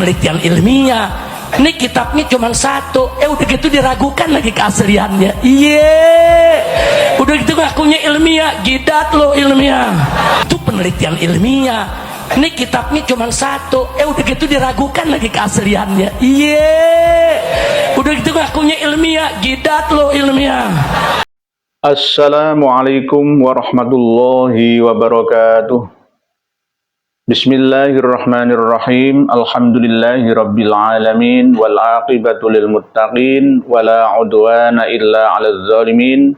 penelitian ilmiah. Ini kitabnya cuma satu, udah gitu diragukan lagi keasliannya. Udah gitu ngakunya ilmiah, gidat lo ilmiah. Itu penelitian ilmiah. Ini kitabnya cuma satu, udah gitu diragukan lagi keasliannya. Udah gitu ngakunya ilmiah, gidat lo ilmiah. Assalamualaikum warahmatullahi wabarakatuh. Bismillahirrahmanirrahim. Alhamdulillahirabbil alamin wal aqibatu lil muttaqin wala udwana illa 'alal zalimin.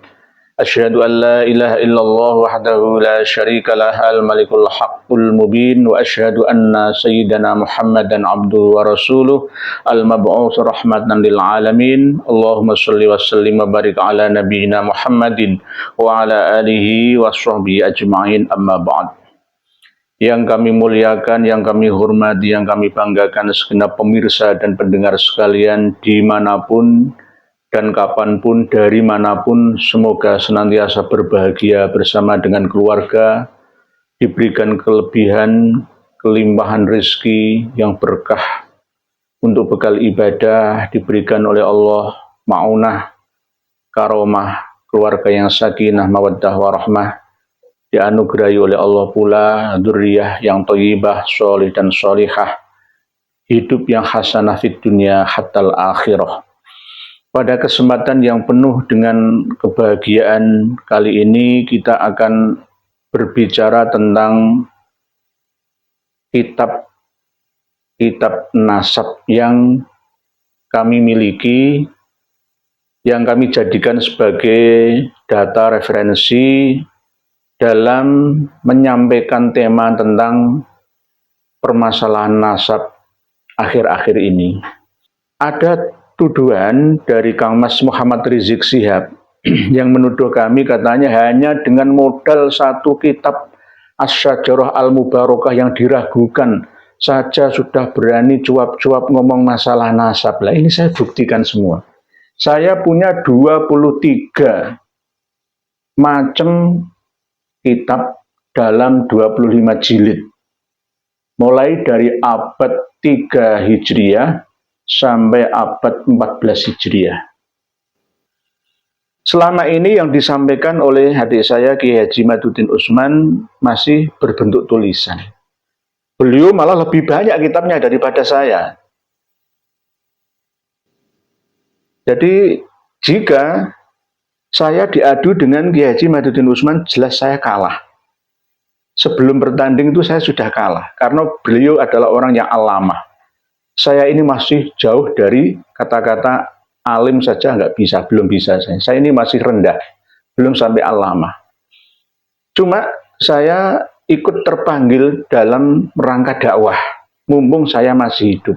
Asyhadu an la ilaha illallah wahdahu la syarika lah al malikul haqqul mubin wa asyhadu anna sayyidana Muhammadan abduhu wa rasuluh al mab'uts rahmatan lil alamin. Allahumma shalli wa sallim wa barik ala nabiyyina Muhammadin wa ala alihi wa sahbihi ajma'in, amma ba'd. Yang kami muliakan, yang kami hormati, yang kami banggakan segenap pemirsa dan pendengar sekalian dimanapun dan kapanpun, dari manapun, semoga senantiasa berbahagia bersama dengan keluarga, diberikan kelebihan, kelimpahan rezeki yang berkah untuk bekal ibadah, diberikan oleh Allah ma'unah, karomah, keluarga yang sakinah, mawaddah, warahmah, dianugerahi oleh Allah pula dzurriyyah yang thayyibah, sholih dan sholihah, hidup yang hasanah fid dunya hatal akhirah. Pada kesempatan yang penuh dengan kebahagiaan kali ini kita akan berbicara tentang kitab nasab yang kami miliki, yang kami jadikan sebagai data referensi dalam menyampaikan tema tentang permasalahan nasab akhir-akhir ini. Ada tuduhan dari Kang Mas Muhammad Rizik Syihab yang menuduh kami, katanya hanya dengan modal satu kitab Asy-Syajarah Al-Mubarakah yang diragukan saja sudah berani cuap-cuap ngomong masalah nasab. Lah ini saya buktikan semua. Saya punya 23 macam kitab dalam 25 jilid, mulai dari abad 3 Hijriah sampai abad 14 Hijriah. Selama ini yang disampaikan oleh adik saya Kiai Haji Maduddin Utsman masih berbentuk tulisan. Beliau malah lebih banyak kitabnya daripada saya. Jadi jika saya diadu dengan Kiai Haji Maduddin Utsman, jelas saya kalah. Sebelum bertanding itu saya sudah kalah, karena beliau adalah orang yang alamah. Saya ini masih jauh dari kata-kata alim saja, nggak bisa, belum bisa saya. Saya ini masih rendah, belum sampai alamah. Cuma saya ikut terpanggil dalam rangka dakwah, mumpung saya masih hidup.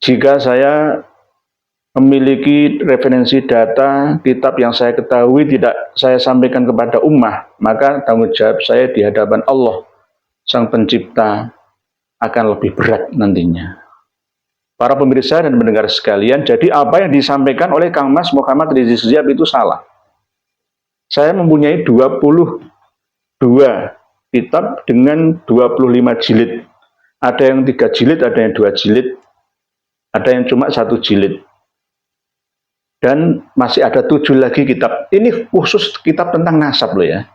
Jika saya memiliki referensi data, kitab yang saya ketahui tidak saya sampaikan kepada ummah, maka tanggung jawab saya di hadapan Allah, Sang Pencipta, akan lebih berat nantinya. Para pemirsa dan pendengar sekalian, jadi apa yang disampaikan oleh Kang Mas Muhammad Rizik Syihab itu salah. Saya mempunyai 22 kitab dengan 25 jilid. Ada yang 3 jilid, ada yang 2 jilid, ada yang cuma 1 jilid. Dan masih ada 7 lagi kitab. Ini khusus kitab tentang nasab loh ya.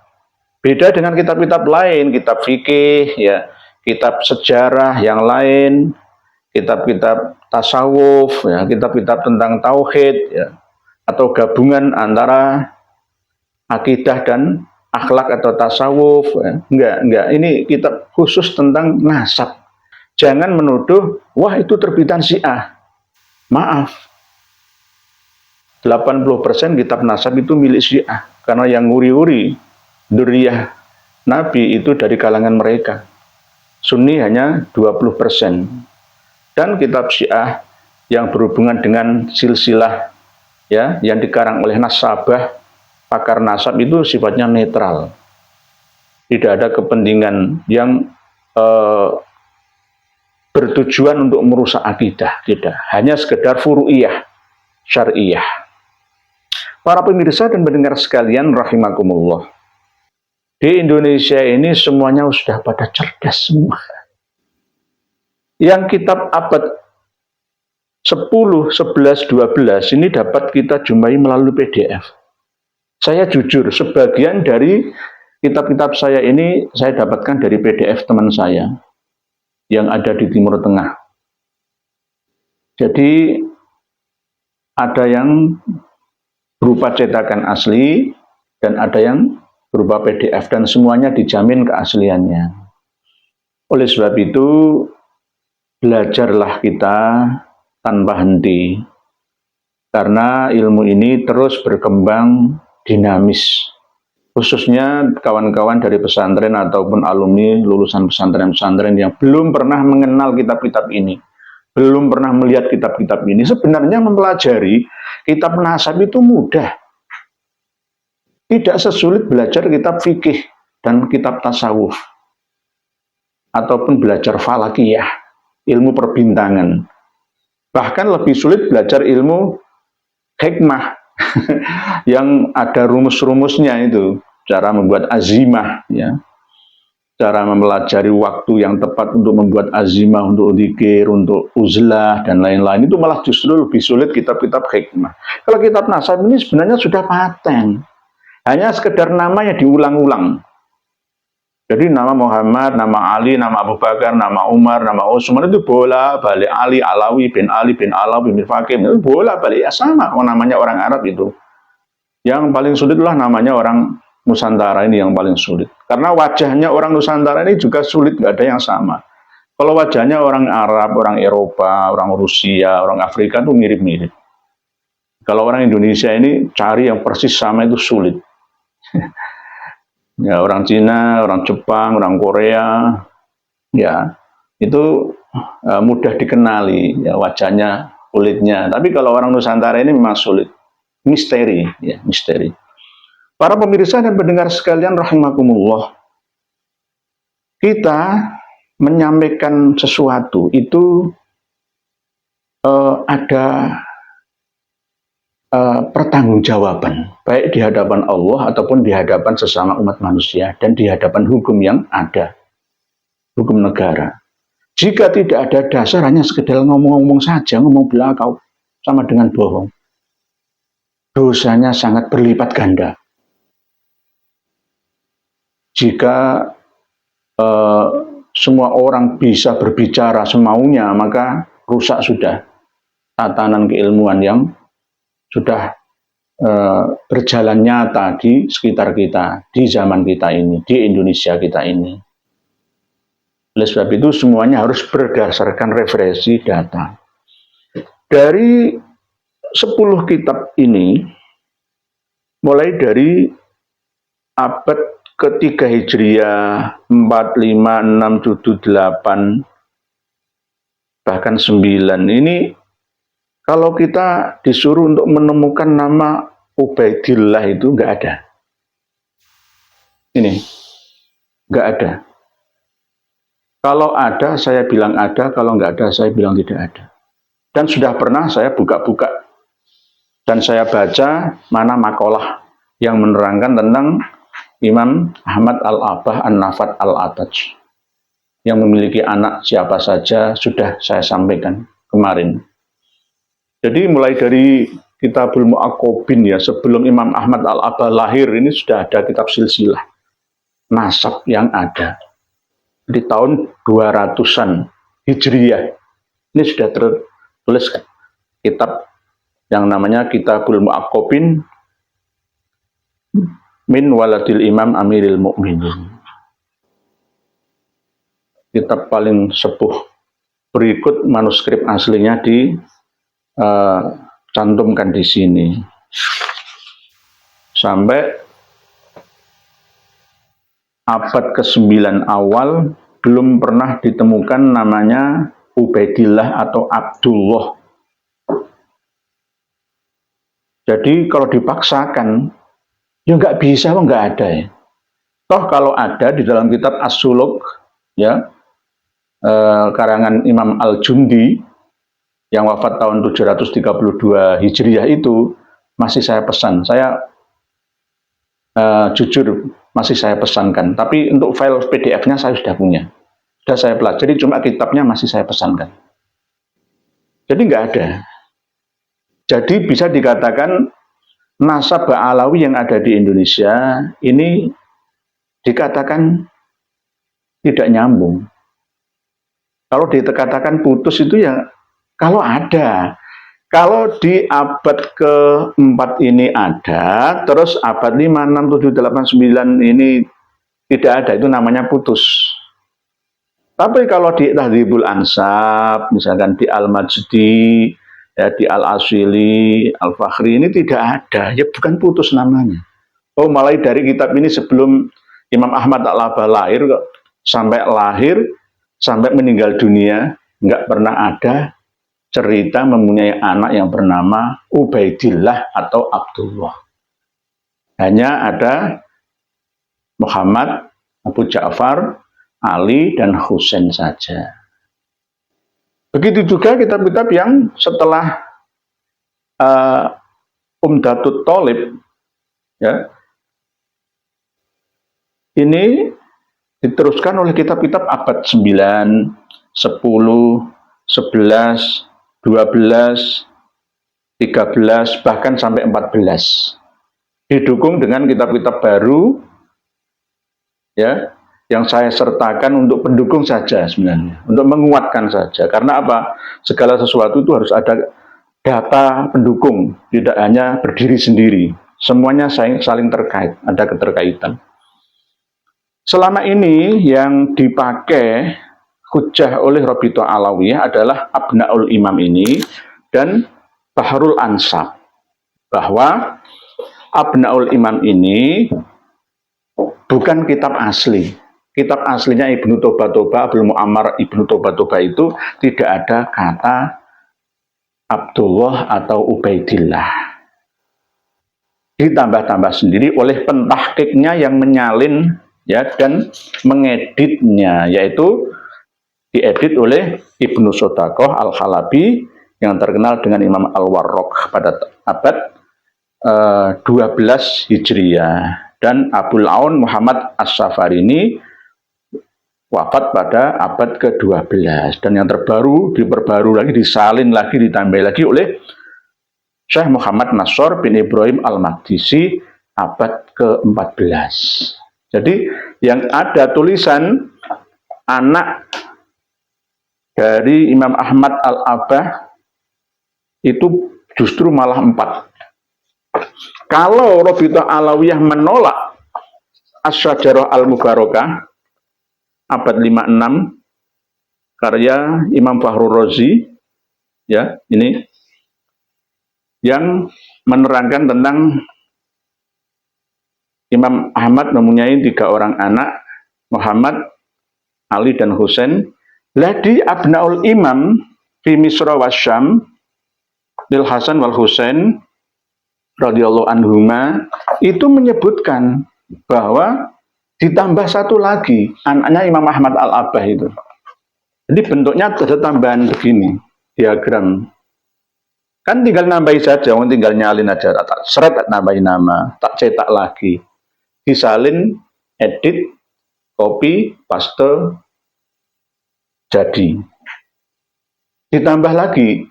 Beda dengan kitab-kitab lain, kitab fikih, ya, kitab sejarah yang lain, kitab-kitab tasawuf, ya, kitab-kitab tentang tauhid, ya, atau gabungan antara akidah dan akhlak atau tasawuf. Ya. Enggak. Ini kitab khusus tentang nasab. Jangan menuduh, wah itu terbitan Syiah. Maaf. 80% kitab nasab itu milik Syiah, karena yang nguri-nguri dzurriyyah Nabi itu dari kalangan mereka. Sunni hanya 20%. Dan kitab Syiah yang berhubungan dengan silsilah, ya, yang dikarang oleh nasabah, pakar nasab, itu sifatnya netral. Tidak ada kepentingan yang bertujuan untuk merusak akidah, tidak. Hanya sekedar furu'iyah, syar'iyah. Para pemirsa dan pendengar sekalian rahimakumullah. Di Indonesia ini semuanya sudah pada cerdas semua. Yang kitab abad 10, 11, 12 ini dapat kita jumpai melalui PDF. Saya jujur, sebagian dari kitab-kitab saya ini saya dapatkan dari PDF teman saya yang ada di Timur Tengah. Jadi ada yang berupa cetakan asli dan ada yang berupa PDF dan semuanya dijamin keasliannya. Oleh sebab itu, belajarlah kita tanpa henti. Karena ilmu ini terus berkembang dinamis. Khususnya kawan-kawan dari pesantren ataupun alumni lulusan pesantren-pesantren yang belum pernah mengenal kitab-kitab ini, belum pernah melihat kitab-kitab ini, sebenarnya mempelajari kitab nasab itu mudah. Tidak sesulit belajar kitab fikih dan kitab tasawuf, ataupun belajar falakiyah, ilmu perbintangan. Bahkan lebih sulit belajar ilmu hikmah, yang ada rumus-rumusnya itu, cara membuat azimah, ya, cara mempelajari waktu yang tepat untuk membuat azimah, untuk dzikir, untuk uzlah, dan lain-lain, itu malah justru lebih sulit kitab-kitab hikmah. Kalau kitab nasab ini sebenarnya sudah paten. Hanya sekedar namanya diulang-ulang. Jadi nama Muhammad, nama Ali, nama Abu Bakar, nama Umar, nama Utsman itu bola-balik Ali, Alawi, bin Ali, bin Alawi, bin Fakih, itu bola-balik, ya sama namanya orang Arab itu. Yang paling sulit lah namanya orang Nusantara ini yang paling sulit. Karena wajahnya orang Nusantara ini juga sulit, nggak ada yang sama. Kalau wajahnya orang Arab, orang Eropa, orang Rusia, orang Afrika itu mirip-mirip. Kalau orang Indonesia ini cari yang persis sama itu sulit. Ya, orang Cina, orang Jepang, orang Korea, ya itu mudah dikenali, ya, wajahnya, kulitnya. Tapi kalau orang Nusantara ini memang sulit, misteri, ya, misteri. Para pemirsa dan pendengar sekalian rahimakumullah, kita menyampaikan sesuatu itu ada pertanggungjawaban, baik di hadapan Allah ataupun di hadapan sesama umat manusia dan di hadapan hukum yang ada, hukum negara. Jika tidak ada dasar, hanya sekedar ngomong-ngomong saja, ngomong belakang, sama dengan bohong, dosanya sangat berlipat ganda. Jika semua orang bisa berbicara semaunya, maka rusak sudah tatanan keilmuan yang sudah berjalan nyata di sekitar kita, di zaman kita ini, di Indonesia kita ini. Oleh sebab itu semuanya harus berdasarkan referensi data. Dari 10 kitab ini, mulai dari abad ketiga Hijriah, 4, 5, 6, 7, 8, bahkan 9, ini kalau kita disuruh untuk menemukan nama Ubaidillah itu nggak ada. Ini nggak ada. Kalau ada, saya bilang ada. Kalau nggak ada, saya bilang tidak ada. Dan sudah pernah saya buka-buka dan saya baca mana makalah yang menerangkan tentang Imam Ahmad Al-Abah An-Nafat Al-Ataj yang memiliki anak siapa saja sudah saya sampaikan kemarin. Jadi mulai dari Kitabul Mu'aqqabin, ya, sebelum Imam Ahmad Al-Abah lahir ini sudah ada kitab silsilah nasab yang ada. Di tahun 200-an Hijriyah ini sudah tertulis kitab yang namanya Kitabul Mu'aqqabin min waladil Imam Amiril Mukminin. Kitab paling sepuh. Berikut manuskrip aslinya cantumkan di sini. Sampai abad ke-9 awal belum pernah ditemukan namanya Ubaidillah atau Abdullah. Jadi kalau dipaksakan, ya nggak bisa, nggak ada ya. Toh kalau ada di dalam kitab As-Suluk, ya, karangan Imam Al-Jundi yang wafat tahun 732 Hijriah itu masih saya pesan. Saya jujur masih saya pesankan. Tapi untuk file PDF-nya saya sudah punya. Sudah saya pelajari, cuma kitabnya masih saya pesankan. Jadi nggak ada. Jadi bisa dikatakan nasab Alawi yang ada di Indonesia ini dikatakan tidak nyambung. Kalau dikatakan putus itu ya kalau ada. Kalau di abad keempat ini ada, terus abad 5, 6, 7, 8, 9 ini tidak ada, itu namanya putus. Tapi kalau di Tahdhibul Ansab, misalkan di Al-Majdi, ya, di Al-Aswili, Al-Fakhri, ini tidak ada, ya bukan putus namanya. Oh, mulai dari kitab ini sebelum Imam Ahmad Al-Abah lahir, sampai meninggal dunia, nggak pernah ada cerita mempunyai anak yang bernama Ubaidillah atau Abdullah. Hanya ada Muhammad, Abu Ja'far, Ali, dan Husain saja. Begitu juga kitab-kitab yang setelah Umdatut Thalib, ya, ini diteruskan oleh kitab-kitab abad 9, 10, 11, 12, 13, bahkan sampai 14. Didukung dengan kitab-kitab baru, ya, yang saya sertakan untuk pendukung saja sebenarnya, untuk menguatkan saja. Karena apa? Segala sesuatu itu harus ada data pendukung, tidak hanya berdiri sendiri. Semuanya saling terkait, ada keterkaitan. Selama ini yang dipakai hujjah oleh Rabithah Alawiyah adalah Abnaul Imam ini dan Bahrul Ansab. Bahwa Abnaul Imam ini bukan kitab asli. Kitab aslinya Ibnu Toba-Toba, Abdul Mu'ammar Ibnu Toba-Toba itu tidak ada kata Abdullah atau Ubaidillah. Ditambah-tambah sendiri oleh pentahqiqnya yang menyalin, ya, dan mengeditnya, yaitu diedit oleh Ibnu Sodakoh Al-Halabi yang terkenal dengan Imam Al-Warraq pada abad 12 Hijriah, dan Abul Aun Muhammad As-Safarini wafat pada abad ke-12, dan yang terbaru diperbarui lagi, disalin lagi, ditambah lagi oleh Syekh Muhammad Nasr bin Ibrahim Al-Maqdisi abad ke-14. Jadi yang ada tulisan anak dari Imam Ahmad Al-Abah itu justru malah 4. Kalau Rabithah Alawiyah menolak Asy-Syajarah Al-Mubarakah abad 56 karya Imam Fakhrur Razi, ya, ini yang menerangkan tentang Imam Ahmad mempunyai 3 orang anak, Muhammad, Ali, dan Husain. Di Abnaul Imam fi Misra wa Syam lil Hasan wal Husain radhiyallahu anhuma itu menyebutkan bahwa ditambah 1 lagi anaknya Imam Ahmad Al-Abah itu. Jadi bentuknya ada tambahan begini, diagram. Kan tinggal nambahin saja, tinggal nyalin aja, tak seret, tak nambahin nama, tak cetak lagi. Disalin, edit, copy, paste, jadi. Ditambah lagi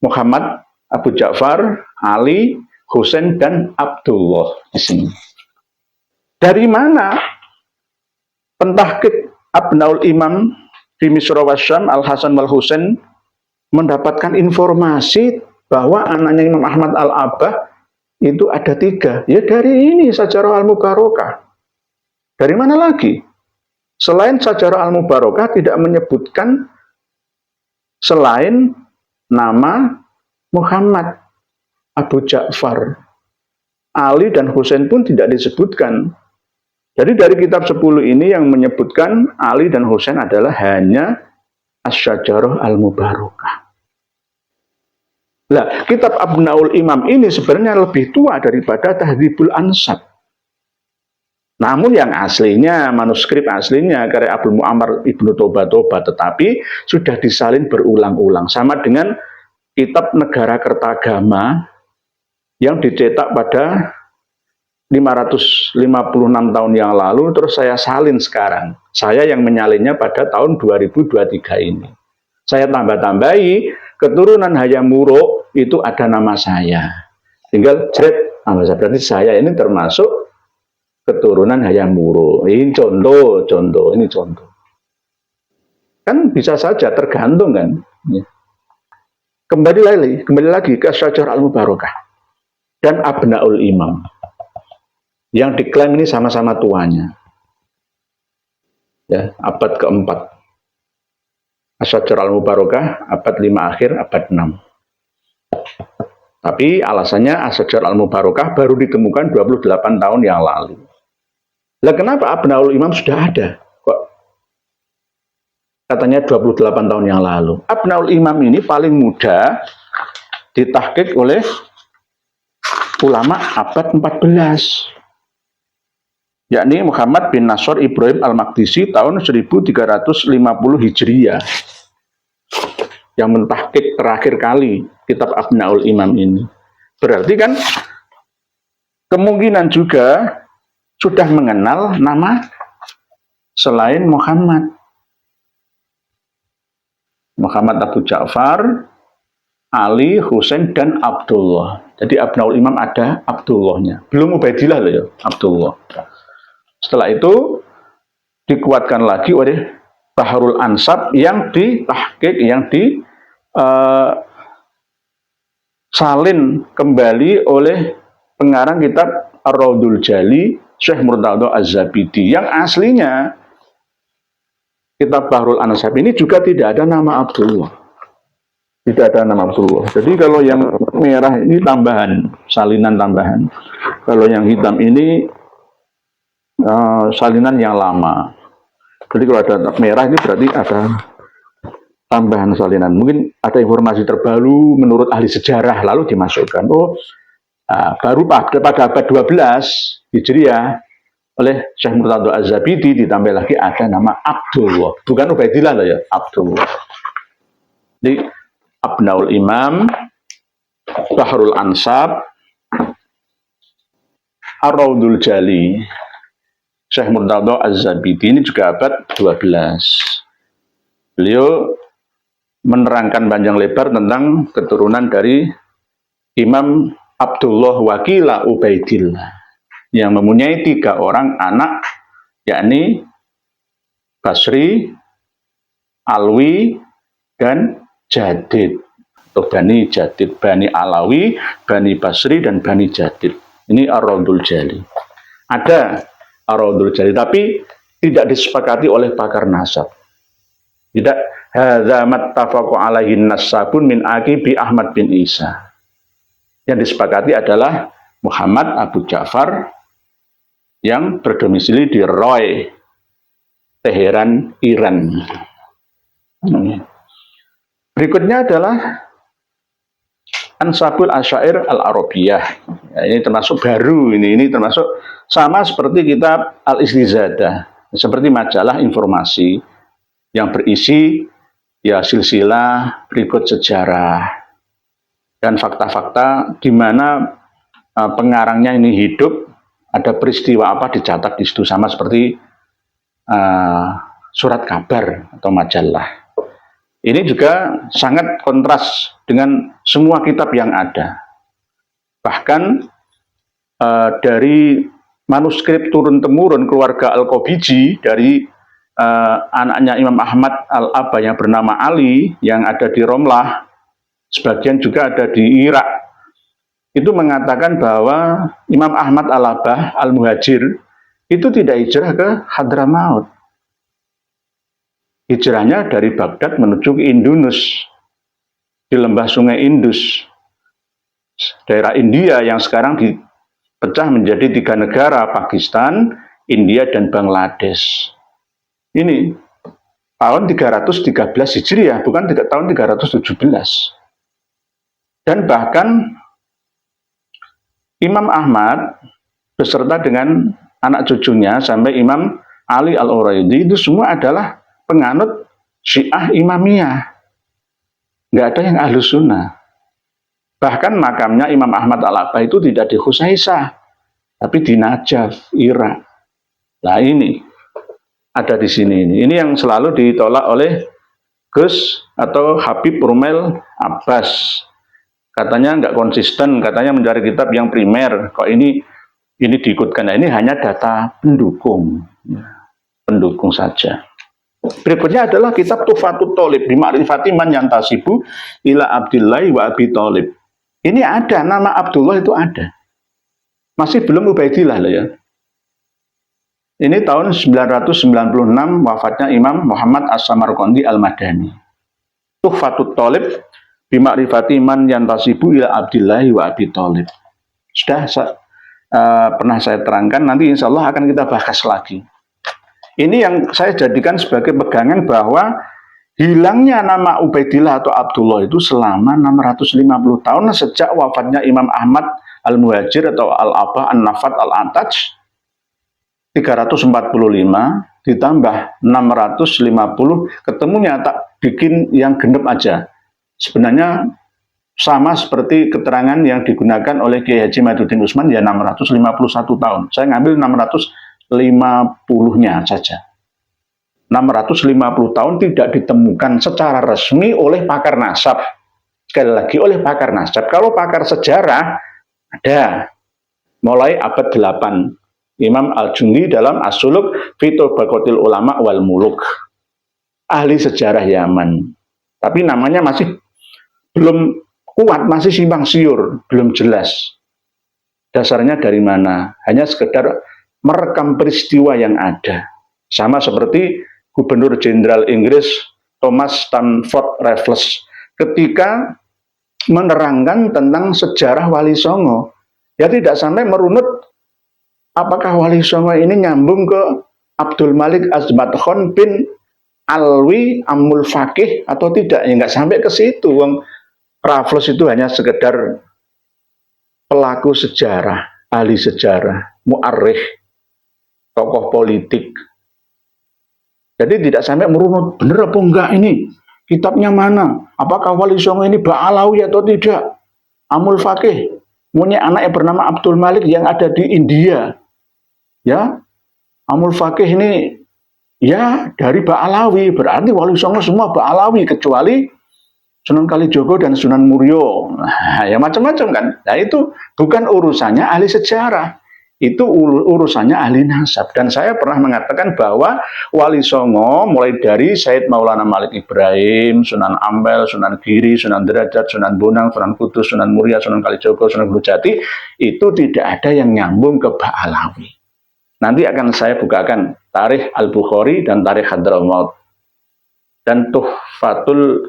Muhammad, Abu Ja'far, Ali, Husain, dan Abdullah di sini. Dari mana pentahqiq Abnaul Imam fi Misra wa Syam Al-Hasan wal Husain mendapatkan informasi bahwa anaknya Imam Ahmad Al-Abah itu ada 3? Ya dari ini, Syajarah Al-Mubarakah. Dari mana lagi? Selain Syajarah Al-Mubarakah tidak menyebutkan selain nama Muhammad, Abu Ja'far, Ali, dan Husain pun tidak disebutkan. Jadi dari kitab 10 ini yang menyebutkan Ali dan Husain adalah hanya Asy-Syajarah Al-Mubarakah. Nah, kitab Abnaul Imam ini sebenarnya lebih tua daripada Tahdhibul Ansab. Namun yang aslinya, manuskrip aslinya karya Abdul Mu'ammar Ibnu Toba-Toba, tetapi sudah disalin berulang-ulang. Sama dengan kitab Negara Kertagama yang dicetak pada 556 tahun yang lalu, terus saya salin sekarang. Saya yang menyalinnya pada tahun 2023 ini. Saya tambah-tambahi, keturunan Hayam Wuruk itu ada nama saya. Tinggal jret, berarti saya ini termasuk keturunan Hayam Wuruk. Ini contoh, ini contoh. Kan bisa saja, tergantung kan. Kembali lagi ke Syajar Al-Mubarakah dan Abnaul Imam. Yang diklaim ini sama-sama tuanya. Ya, abad keempat. Asy-Syajar Al-Mubarakah, abad 5 akhir, abad 6. Tapi alasannya Asy-Syajar Al-Mubarakah baru ditemukan 28 tahun yang lalu. Lah kenapa Abnaul Imam sudah ada? Kok katanya 28 tahun yang lalu? Abnaul Imam ini paling muda ditahqiq oleh ulama abad 14. Yakni Muhammad bin Nasr Ibrahim Al-Maqdisi tahun 1350 Hijriah. Yang mentahqiq terakhir kali kitab Abnaul Imam ini. Berarti kan kemungkinan juga sudah mengenal nama selain Muhammad. Muhammad Abu Ja'far, Ali, Husain, dan Abdullah. Jadi Abnaul Imam ada Abdullahnya. Belum Ubaidillah loh ya, Abdullah. Setelah itu dikuatkan lagi oleh Bahrul Ansab yang ditahqiq, yang salin kembali oleh pengarang kitab Ar-Raudul Jali, Syekh Murtadha Az-Zabidi, yang aslinya kitab Bahrul Ansab ini juga tidak ada nama Abdullah. Tidak ada nama Abdullah. Jadi kalau yang merah ini tambahan, salinan tambahan. Kalau yang hitam ini salinan yang lama. Jadi kalau ada merah ini berarti ada tambahan salinan. Mungkin ada informasi terbaru menurut ahli sejarah lalu dimasukkan. Baru pada abad 12 Hijriah oleh Syekh Murtadha Az-Zabidi ditambah lagi ada nama Abdullah. Bukan Ubaidillah loh ya, Abdullah. Jadi Abnaul Imam, Bahrul Ansab, Ar-Raudul Jali, Syekh Murtadha Az-Zabidi ini juga abad 12. Beliau menerangkan panjang lebar tentang keturunan dari Imam Abdullah Wakila Ubaidillah yang mempunyai 3 orang anak, yakni Basri, Alwi, dan Jadid. Atau Bani Jadid, Bani Alawi, Bani Basri, dan Bani Jadid. Ini Ar-Raudul Jali. Ada Ar-Raudul Jali, tapi tidak disepakati oleh pakar nasab. Tidak, hadza mattafaqu alaihi nasabun min aqibi Ahmad bin Isa. Yang disepakati adalah Muhammad Abu Ja'far yang berdomisili di Roy, Teheran, Iran. Berikutnya adalah Ansabul Asyair Al-Arabiyah. Ya, ini termasuk baru, ini termasuk sama seperti kitab Al-Istizadah, seperti majalah informasi yang berisi ya silsilah berikut sejarah dan fakta-fakta di mana pengarangnya ini hidup, ada peristiwa apa dicatat di situ, sama seperti surat kabar atau majalah. Ini juga sangat kontras dengan semua kitab yang ada. Bahkan dari manuskrip turun-temurun keluarga Al-Qabiji dari anaknya Imam Ahmad Al-Aba yang bernama Ali yang ada di Romlah, sebagian juga ada di Irak, itu mengatakan bahwa Imam Ahmad Al-Aba Al-Muhajir itu tidak hijrah ke Hadramaut. Hijrahnya dari Baghdad menuju ke Indus, di lembah sungai Indus, daerah India yang sekarang dipecah menjadi 3 negara, Pakistan, India, dan Bangladesh. Ini tahun 313 Hijriah, bukan tahun 317. Dan bahkan Imam Ahmad beserta dengan anak cucunya sampai Imam Ali Al-Uraidi itu semua adalah penganut Syiah Imamiyah. Nggak ada yang Ahlus Sunnah. Bahkan makamnya Imam Ahmad Al-Aba itu tidak di Khusaisah, tapi di Najaf, Irak. Nah ini ada di sini. Ini yang selalu ditolak oleh Gus atau Habib Rumel Abbas. Katanya nggak konsisten, katanya mencari kitab yang primer. Kok ini diikutkan? Nah, ini hanya data pendukung, pendukung saja. Berikutnya adalah kitab Tuhfatut Thalib bi ma'rifati man yantasibu ila Abdillah wa Abi Thalib. Ini ada nama Abdullah, itu ada. Masih belum Ubaidillah lah ya. Ini tahun 996 wafatnya Imam Muhammad As-Samarqandi Al-Madani. Tuhfatut Thalib bi ma'rifati man yantasibu ila Abdillah wa Abi Thalib. Sudah pernah saya terangkan, nanti insya Allah akan kita bahas lagi. Ini yang saya jadikan sebagai pegangan bahwa hilangnya nama Ubaidillah atau Abdullah itu selama 650 tahun sejak wafatnya Imam Ahmad Al-Muhajir atau Al-Abah An-Nafat Al-Antaj 345 ditambah 650, ketemunya tak bikin yang genep aja. Sebenarnya sama seperti keterangan yang digunakan oleh Kiai Haji Madudin Usman, ya 651 tahun. Saya ngambil 650-nya saja. 650 tahun tidak ditemukan secara resmi oleh pakar nasab. Sekali lagi, oleh pakar nasab. Kalau pakar sejarah, ada. Mulai abad 8. Imam Al-Jundi dalam As-Suluk fi Tabaqatil Ulama wal Muluk. Ahli sejarah Yaman. Tapi namanya masih belum kuat, masih simpang siur, belum jelas. Dasarnya dari mana? Hanya sekedar merekam peristiwa yang ada. Sama seperti Gubernur Jenderal Inggris Thomas Stamford Raffles ketika menerangkan tentang sejarah Wali Songo. Ya tidak sampai merunut apakah Wali Songo ini nyambung ke Abdul Malik Azmat Khan bin Alwi Amul Fakih atau tidak. Ya nggak sampai ke situ. Raffles itu hanya sekedar pelaku sejarah, ahli sejarah, mu'arrikh, tokoh politik. Jadi tidak sampai merunut, bener apa enggak ini? Kitabnya mana? Apakah Wali Songo ini Ba'alawi atau tidak? Amul Fakih, punya anak yang bernama Abdul Malik yang ada di India. Ya, Amul Fakih ini ya dari Ba'alawi, berarti Wali Songo semua Ba'alawi kecuali Sunan Kalijogo dan Sunan Muria. Nah, ya macam-macam kan. Nah itu bukan urusannya ahli sejarah. Itu urusannya ahli nasab. Dan saya pernah mengatakan bahwa Wali Songo mulai dari Said Maulana Malik Ibrahim, Sunan Ampel, Sunan Giri, Sunan Derajat, Sunan Bonang, Sunan Kudus, Sunan Muria, Sunan Kalijogo, Sunan Gunung Jati, itu tidak ada yang nyambung ke Ba'alawi. Nanti akan saya bukakan Tarikh Al-Bukhari dan Tarikh Hadramaut. Dan Tuhfatul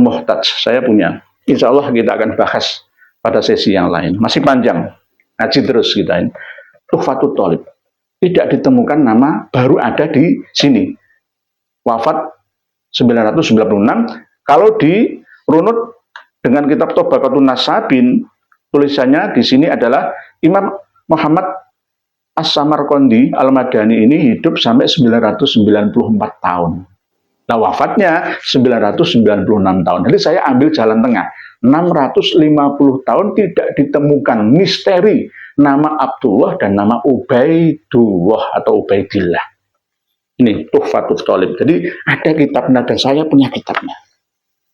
Muhtaj saya punya. Insya Allah kita akan bahas pada sesi yang lain. Masih panjang, ngaji terus kita ini. Tuhfatul Thalib tidak ditemukan nama, baru ada di sini. Wafat 996. Kalau dirunut dengan kitab Tabaqatun Nasabin, tulisannya di sini adalah Imam Muhammad As-Samarqandi Al-Madani ini hidup sampai 994 tahun. Nah wafatnya 996 tahun. Jadi saya ambil jalan tengah. 650 tahun tidak ditemukan misteri nama Abdullah dan nama Ubaidullah atau Ubaidillah. Ini Tuhfatut Thalib. Jadi ada kitabnya dan saya punya kitabnya.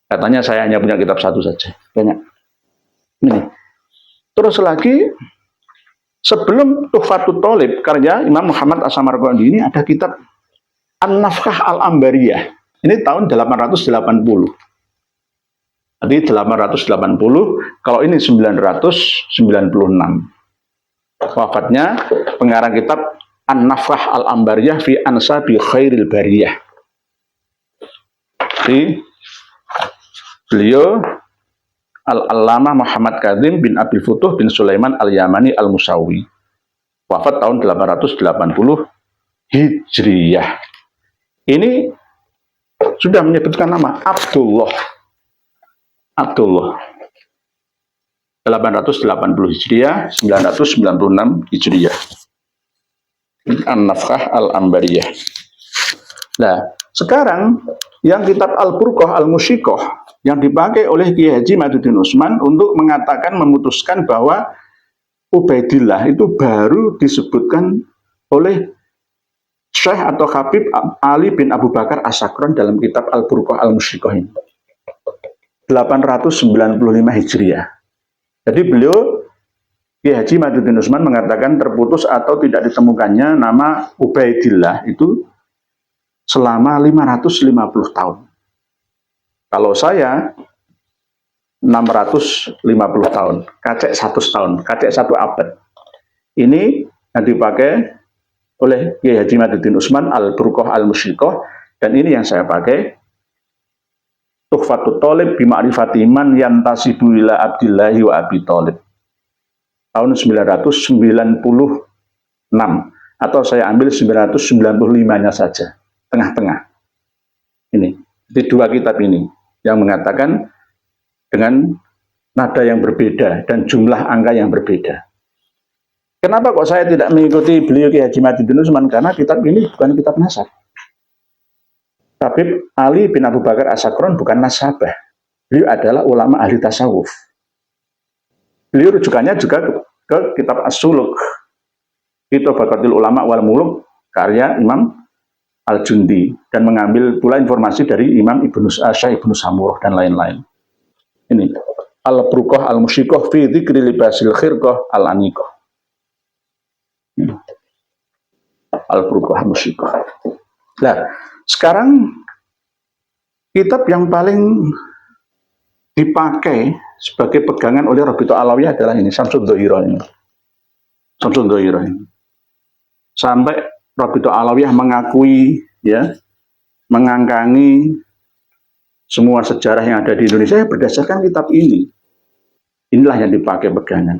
Katanya saya hanya punya kitab satu saja. Banyak. Ini. Terus lagi sebelum Tuhfatut Thalib karya Imam Muhammad As-Samarqandi ini ada kitab An-Nafkah Al-Ambariyah. Ini tahun 880. Jadi 880, kalau ini 996. Wafatnya pengarang kitab An-Nafkah Al-Ambariyah fi Ansabi Khairil Bariyah. Jadi beliau Al-Allamah Muhammad Kadzim bin Abil Futuh bin Sulaiman Al-Yamani Al-Musawi. Wafat tahun 880 Hijriyah. Ini sudah menyebutkan nama Abdullah. 880 Hijriah, 996 Hijriah. An-Nafkah Al-Ambariyah. Nah, sekarang yang kitab Al-Burqah Al-Musyikoh yang dipakai oleh Kiai Haji Madudin Usman untuk mengatakan, memutuskan bahwa Ubaidillah itu baru disebutkan oleh Syekh atau Habib Ali bin Abu Bakar As-Sakran dalam kitab Al-Burqah Al-Musyiqah ini. 895 Hijriah. Jadi beliau, Kiai Haji Maduddin Usman mengatakan terputus atau tidak ditemukannya nama Ubaidillah itu selama 550 tahun. Kalau saya 650 tahun, kacek 100 tahun, kacek 1 abad. Ini yang dipakai oleh Kiai Haji Maduddin Usman Al-Burqah Al-Musyiqah, dan ini yang saya pakai Tuhfatut Thalib bima'rifati man yantasibu ila Abdillahi wa Abi Thalib tahun 996, atau saya ambil 995-nya saja, tengah-tengah. Ini, di dua kitab ini yang mengatakan dengan nada yang berbeda dan jumlah angka yang berbeda. Kenapa kok saya tidak mengikuti beliau Kiai Haji Maduddin Usman? Karena kitab ini bukan kitab nasab. Habib Ali bin Abu Bakar As-Sakran bukan nasabah. Beliau adalah ulama ahli tasawuf. Beliau rujukannya juga ke kitab As-Suluk, Kitobaqatul Ulama wal Muluk, karya Imam Al-Jundi, dan mengambil pula informasi dari Imam Syekh Ibnu Samurah dan lain-lain. Ini Al-Burqah Al-Musyiqah fi dzikri libasil khirqah al-aniqah. Al-Burqah Al-Musyiqah. Nah, sekarang kitab yang paling dipakai sebagai pegangan oleh Rabithah Alawiyah adalah ini, Syamsud Dhahirah ini. Syamsud Dhahirah ini. Sampai Rabithah Alawiyah mengakui, ya, mengangkangi semua sejarah yang ada di Indonesia berdasarkan kitab ini. Inilah yang dipakai pegangan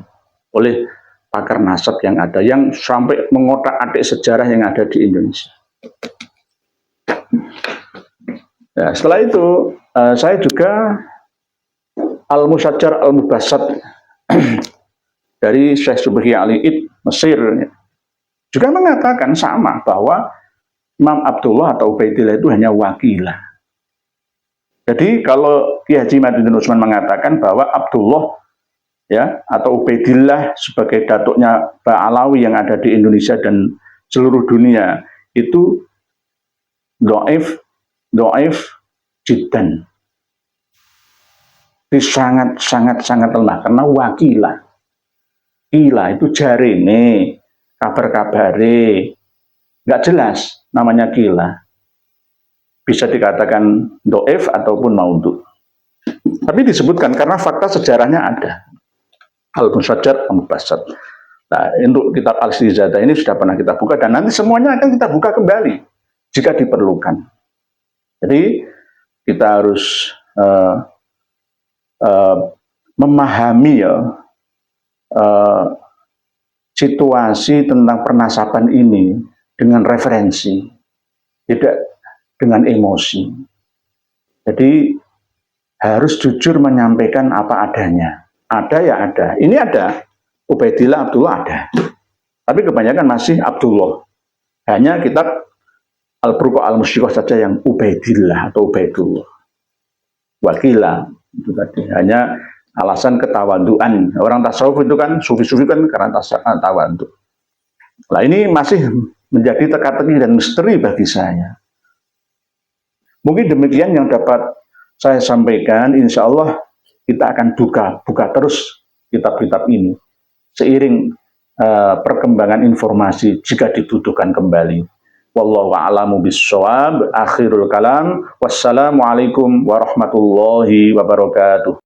oleh pakar nasab yang ada, yang sampai mengotak-atik sejarah yang ada di Indonesia. Ya, setelah itu saya juga Al-Musajjar Al-Mubassat dari Syekh Subhi Ali Id Mesir juga mengatakan sama, bahwa Imam Abdullah atau Ubaidillah itu hanya wakilah. Jadi kalau Kiai Haji Maduddin Usman mengatakan bahwa Abdullah, ya, atau Ubaidillah sebagai datuknya Ba'alawi yang ada di Indonesia dan seluruh dunia itu do'if jiddan, itu sangat lemah karena wakilah. Kila itu jarine, kabar-kabare nggak jelas, namanya kila. Bisa dikatakan do'if ataupun maudhu. Tapi disebutkan karena fakta sejarahnya ada. Al-Musajjar Al-Mubassat. Nah, untuk kitab Al-Istizadah ini sudah pernah kita buka, dan nanti semuanya akan kita buka kembali jika diperlukan. Jadi kita harus memahami, ya, situasi tentang pernasaban ini dengan referensi, tidak dengan emosi. Jadi harus jujur menyampaikan apa adanya. Ada ya ada. Ini ada. Ubaidillah, Abdullah ada. Tapi kebanyakan masih Abdullah. Hanya kitab Al-Burqah Al-Musyiqah saja yang Ubaidillah atau Ubaidullah. Wakilah. Itu tadi. Hanya alasan ketawaduan. Orang tasawuf itu kan, sufi-sufi kan karena tawadu. Nah, ini masih menjadi teka-teki dan misteri bagi saya. Mungkin demikian yang dapat saya sampaikan. Insya Allah kita akan buka terus kitab-kitab ini seiring perkembangan informasi jika dibutuhkan kembali. Wallahu a'lamu bissawab. Akhirul kalam. Wassalamualaikum warahmatullahi wabarakatuh.